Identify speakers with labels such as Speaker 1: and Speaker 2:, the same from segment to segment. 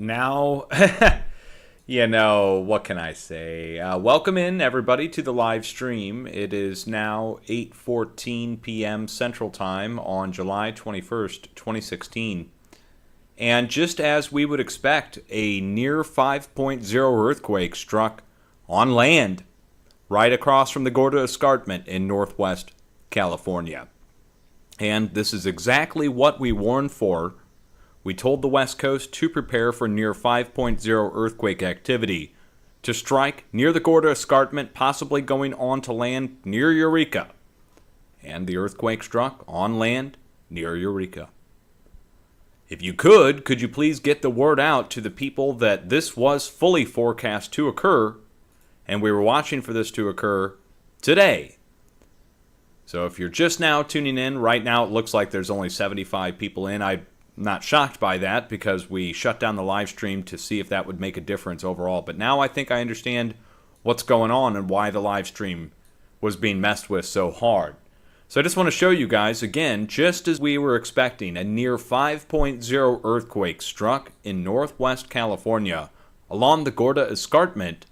Speaker 1: now, what can I say? Welcome in, everybody, to the live stream. It is now 8:14 p.m. Central Time on July 21st, 2016. And just as we would expect, a near 5.0 earthquake struck on land right across from the Gorda Escarpment in northwest California. And this is exactly what we warned for. We told the West Coast to prepare for near 5.0 earthquake activity to strike near the Gorda Escarpment, possibly going on to land near Eureka. And the earthquake struck on land near Eureka. If you could you please get the word out to the people that this was fully forecast to occur, and we were watching for this to occur today. So if you're just now tuning in, right now it looks like there's only 75 people in. I'm not shocked by that because we shut down the live stream to see if that would make a difference overall. But now I think I understand what's going on and why the live stream was being messed with so hard. So I just want to show you guys, again, just as we were expecting, a near 5.0 earthquake struck in northwest California along the Gorda Escarpment,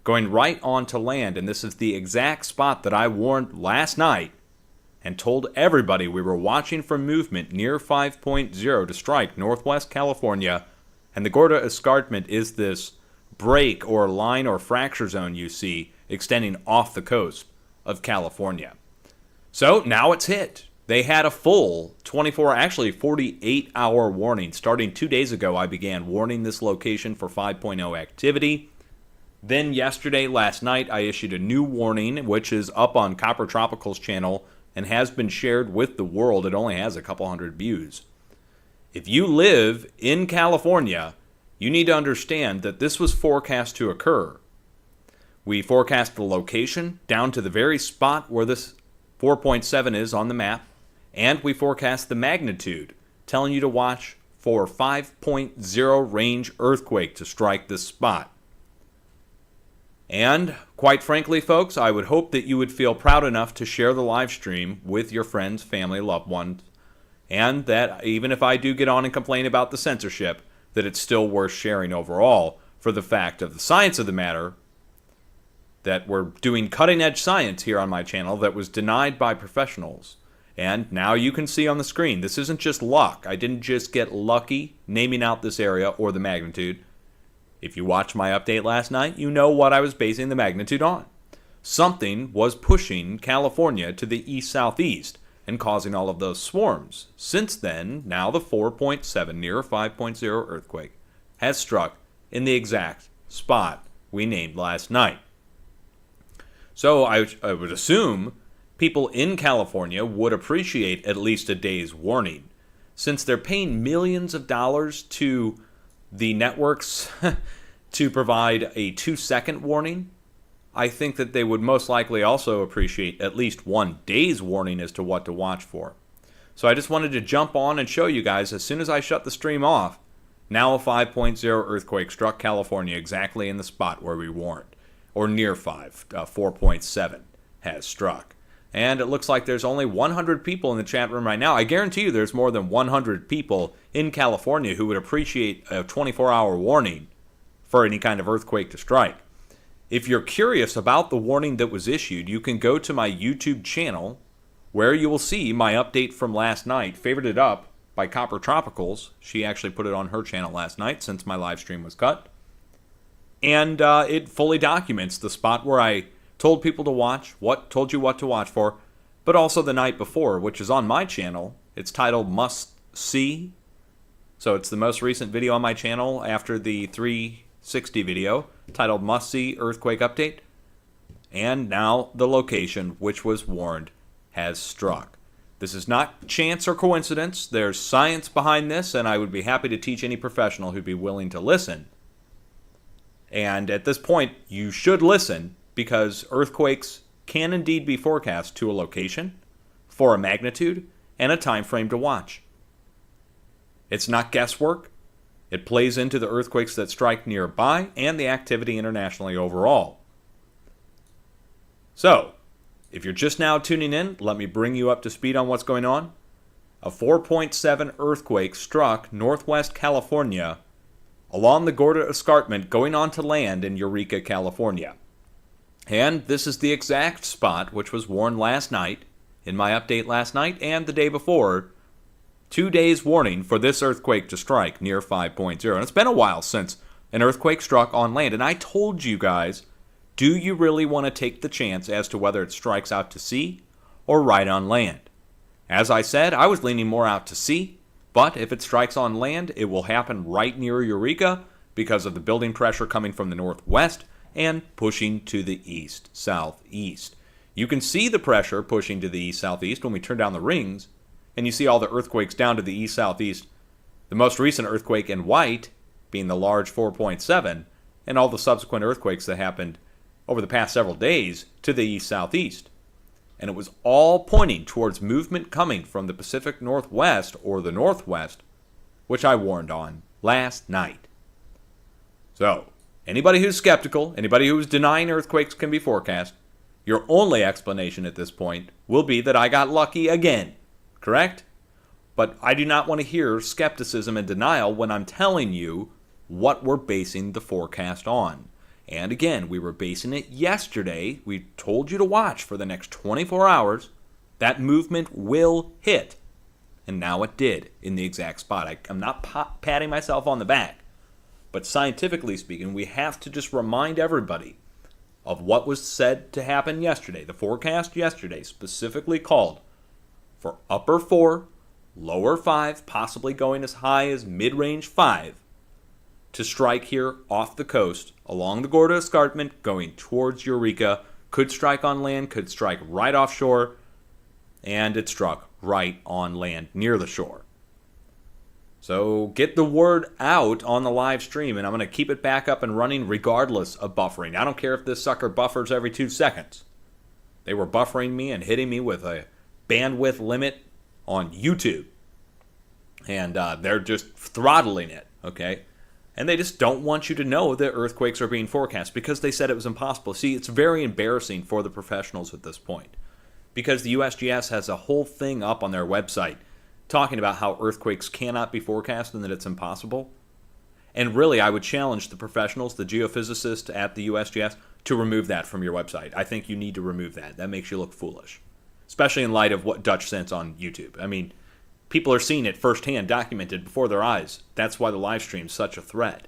Speaker 1: going right onto land. And this is the exact spot that I warned last night and told everybody we were watching for movement near 5.0 to strike northwest California. And the Gorda Escarpment is this break or line or fracture zone you see extending off the coast of California. So now it's hit. They had a full 48-hour warning. Starting 2 days ago, I began warning this location for 5.0 activity. Then yesterday, last night, I issued a new warning, which is up on Copper Tropical's channel and has been shared with the world. It only has a couple hundred views. If you live in California, you need to understand that this was forecast to occur. We forecast the location down to the very spot where this 4.7 is on the map, and we forecast the magnitude, telling you to watch for 5.0 range earthquake to strike this spot. And, quite frankly, folks, I would hope that you would feel proud enough to share the live stream with your friends, family, loved ones, and that even if I do get on and complain about the censorship, that it's still worth sharing overall for the fact of the science of the matter, that we're doing cutting-edge science here on my channel that was denied by professionals. And now you can see on the screen, this isn't just luck. I didn't just get lucky naming out this area or the magnitude. If you watched my update last night, you know what I was basing the magnitude on. Something was pushing California to the east-southeast and causing all of those swarms. Since then, now the 4.7 near 5.0 earthquake has struck in the exact spot we named last night. So I would assume people in California would appreciate at least a day's warning. Since they're paying millions of dollars to the networks to provide a 2-second warning, I think that they would most likely also appreciate at least 1 day's warning as to what to watch for. So I just wanted to jump on and show you guys, as soon as I shut the stream off, now a 5.0 earthquake struck California exactly in the spot where we warned. Or near 4.7 has struck. And it looks like there's only 100 people in the chat room right now. I guarantee you there's more than 100 people in California who would appreciate a 24-hour warning for any kind of earthquake to strike. If you're curious about the warning that was issued, you can go to my YouTube channel, where you will see my update from last night, favorited up by Copper Tropicals. She actually put it on her channel last night since my live stream was cut. And it fully documents the spot where I told people to watch, told you what to watch for, but also the night before, which is on my channel. It's titled Must See. So it's the most recent video on my channel after the 360 video, titled Must See Earthquake Update. And now the location, which was warned, has struck. This is not chance or coincidence. There's science behind this, and I would be happy to teach any professional who'd be willing to listen. And at this point, you should listen, because earthquakes can indeed be forecast to a location, for a magnitude, and a time frame to watch. It's not guesswork. It plays into the earthquakes that strike nearby and the activity internationally overall. So, if you're just now tuning in, let me bring you up to speed on what's going on. A 4.7 earthquake struck northwest California along the Gorda Escarpment going onto land in Eureka, California. And this is the exact spot which was warned last night, in my update last night and the day before, 2 days warning for this earthquake to strike near 5.0. And it's been a while since an earthquake struck on land. And I told you guys, do you really want to take the chance as to whether it strikes out to sea or right on land? As I said, I was leaning more out to sea, but if it strikes on land, it will happen right near Eureka because of the building pressure coming from the northwest and pushing to the east-southeast. You can see the pressure pushing to the east-southeast when we turn down the rings, and you see all the earthquakes down to the east-southeast. The most recent earthquake in white being the large 4.7, and all the subsequent earthquakes that happened over the past several days to the east-southeast. And it was all pointing towards movement coming from the Pacific Northwest or the Northwest, which I warned on last night. So, anybody who's skeptical, anybody who's denying earthquakes can be forecast, your only explanation at this point will be that I got lucky again, correct? But I do not want to hear skepticism and denial when I'm telling you what we're basing the forecast on. And again, we were basing it yesterday. We told you to watch for the next 24 hours. That movement will hit. And now it did in the exact spot. I'm not patting myself on the back. But scientifically speaking, we have to just remind everybody of what was said to happen yesterday. The forecast yesterday specifically called for upper 4, lower 5, possibly going as high as mid-range 5, to strike here off the coast, along the Gorda Escarpment, going towards Eureka. Could strike on land, could strike right offshore, and it struck right on land near the shore. So get the word out on the live stream, and I'm going to keep it back up and running regardless of buffering. I don't care if this sucker buffers every 2 seconds. They were buffering me and hitting me with a bandwidth limit on YouTube. And they're just throttling it, okay? And they just don't want you to know that earthquakes are being forecast because they said it was impossible. See, it's very embarrassing for the professionals at this point because the USGS has a whole thing up on their website talking about how earthquakes cannot be forecast and that it's impossible. And really, I would challenge the professionals, the geophysicists at the USGS, to remove that from your website. I think you need to remove that. That makes you look foolish, especially in light of what Dutch Sense on YouTube. I mean, people are seeing it firsthand, documented before their eyes. That's why the live stream is such a threat.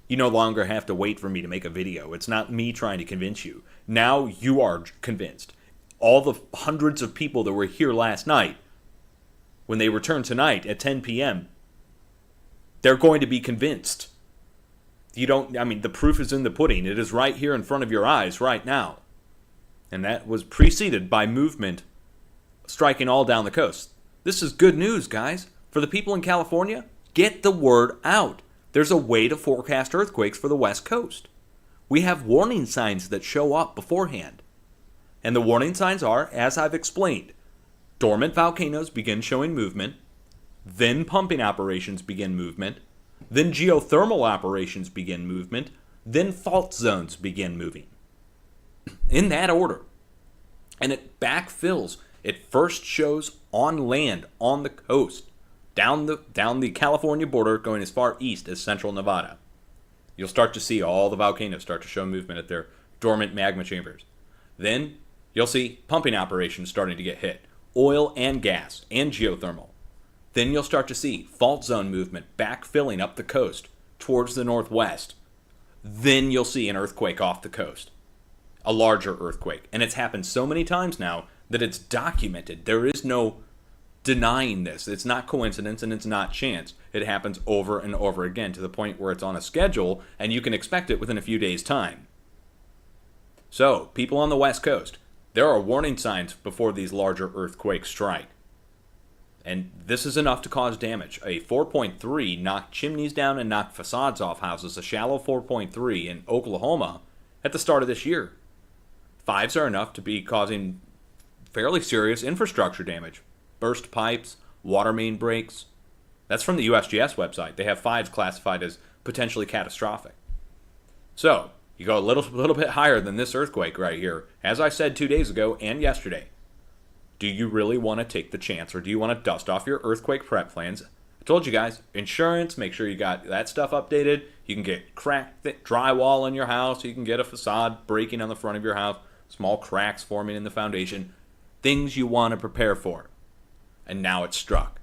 Speaker 1: You no longer have to wait for me to make a video. It's not me trying to convince you. Now you are convinced. All the hundreds of people that were here last night, when they return tonight at 10 p.m., they're going to be convinced. The proof is in the pudding. It is right here in front of your eyes right now. And that was preceded by movement striking all down the coast. This is good news, guys. For the people in California, get the word out. There's a way to forecast earthquakes for the West Coast. We have warning signs that show up beforehand. And the warning signs are, as I've explained, dormant volcanoes begin showing movement, then pumping operations begin movement, then geothermal operations begin movement, then fault zones begin moving. In that order. And it backfills. It first shows on land, on the coast, down the California border, going as far east as central Nevada. You'll start to see all the volcanoes start to show movement at their dormant magma chambers. Then you'll see pumping operations starting to get hit. Oil and gas and geothermal. Then you'll start to see fault zone movement backfilling up the coast towards the northwest. Then you'll see an earthquake off the coast. A larger earthquake. And it's happened so many times now that it's documented. There is no denying this. It's not coincidence and it's not chance. It happens over and over again to the point where it's on a schedule and you can expect it within a few days' time. So, people on the West Coast, there are warning signs before these larger earthquakes strike. And this is enough to cause damage. A 4.3 knocked chimneys down and knocked facades off houses. A shallow 4.3 in Oklahoma at the start of this year. 5s are enough to be causing fairly serious infrastructure damage. Burst pipes, water main breaks. That's from the USGS website. They have 5s classified as potentially catastrophic. So, you go a little bit higher than this earthquake right here. As I said 2 days ago and yesterday, do you really want to take the chance or do you want to dust off your earthquake prep plans, I told you guys, insurance, make sure you got that stuff updated. You can get cracked drywall in your house. You can get a facade breaking on the front of your house, small cracks forming in the foundation. Things you want to prepare for. And now it's struck.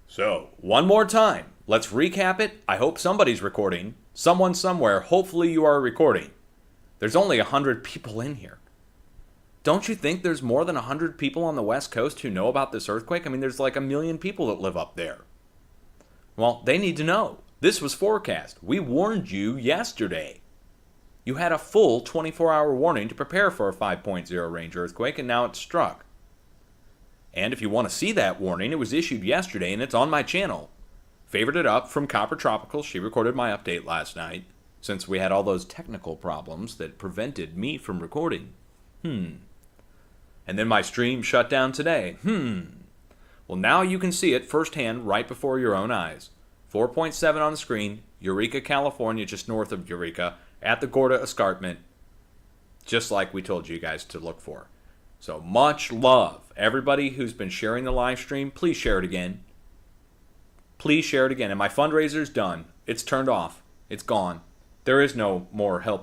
Speaker 1: So, one more time, let's recap it. I hope somebody's recording. Someone somewhere, hopefully you are recording. There's only 100 people in here. Don't you think there's more than 100 people on the West Coast who know about this earthquake? I mean, there's like 1 million people that live up there. Well, they need to know. This was forecast. We warned you yesterday. You had a full 24-hour warning to prepare for a 5.0 range earthquake, and now it's struck. And if you want to see that warning, it was issued yesterday, and it's on my channel. Favored it up from Copper Tropical. She recorded my update last night, since we had all those technical problems that prevented me from recording. And then my stream shut down today. Well, now you can see it firsthand right before your own eyes. 4.7 on the screen, Eureka, California, just north of Eureka, at the Gorda Escarpment, just like we told you guys to look for. So much love. Everybody who's been sharing the live stream, please share it again. Please share it again. And my fundraiser's done. It's turned off. It's gone. There is no more help.